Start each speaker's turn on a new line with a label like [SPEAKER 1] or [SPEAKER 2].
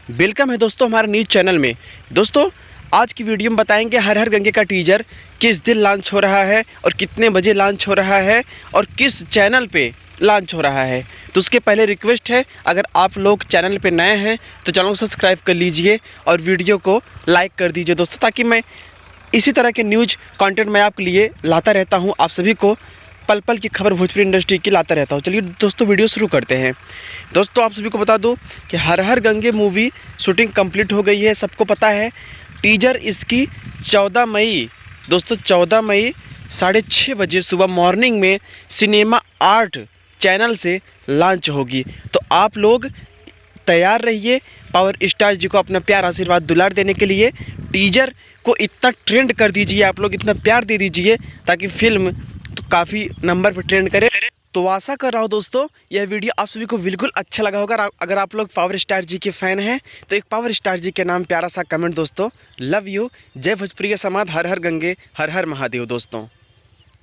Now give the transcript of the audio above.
[SPEAKER 1] Welcome है दोस्तों हमारे न्यूज़ चैनल में। दोस्तों आज की वीडियो में बताएंगे हर हर गंगे का टीजर किस दिन लॉन्च हो रहा है और कितने बजे लॉन्च हो रहा है और किस चैनल पे लॉन्च हो रहा है। तो उसके पहले रिक्वेस्ट है, अगर आप लोग चैनल पे नए हैं तो चैनल को सब्सक्राइब कर लीजिए और वीडियो को लाइक कर दीजिए दोस्तों, ताकि मैं इसी तरह के न्यूज़ कंटेंट मैं आपके लिए लाता रहता हूँ। आप सभी को पल पल की खबर भोजपुरी इंडस्ट्री की लाता रहता हूँ। चलिए दोस्तों वीडियो शुरू करते हैं। दोस्तों आप सभी को बता दूं कि हर हर गंगे मूवी शूटिंग कंप्लीट हो गई है, सबको पता है। टीजर इसकी 14 मई दोस्तों 14 मई 6:30 बजे सुबह मॉर्निंग में सिनेमा आर्ट चैनल से लॉन्च होगी। तो आप लोग तैयार रहिए पावर स्टार जी को अपना प्यार आशीर्वाद दुलार देने के लिए। टीजर को इतना ट्रेंड कर दीजिए, आप लोग इतना प्यार दे दीजिए ताकि फिल्म तो काफ़ी नंबर पर ट्रेंड करे। तो आशा कर रहा हूँ दोस्तों यह वीडियो आप सभी को बिल्कुल अच्छा लगा होगा। अगर आप लोग पावर स्टार जी के फ़ैन हैं तो एक पावर स्टार जी के नाम प्यारा सा कमेंट दोस्तों। Love you. जय भोजपुरी समाज, हर हर गंगे, हर हर महादेव दोस्तों।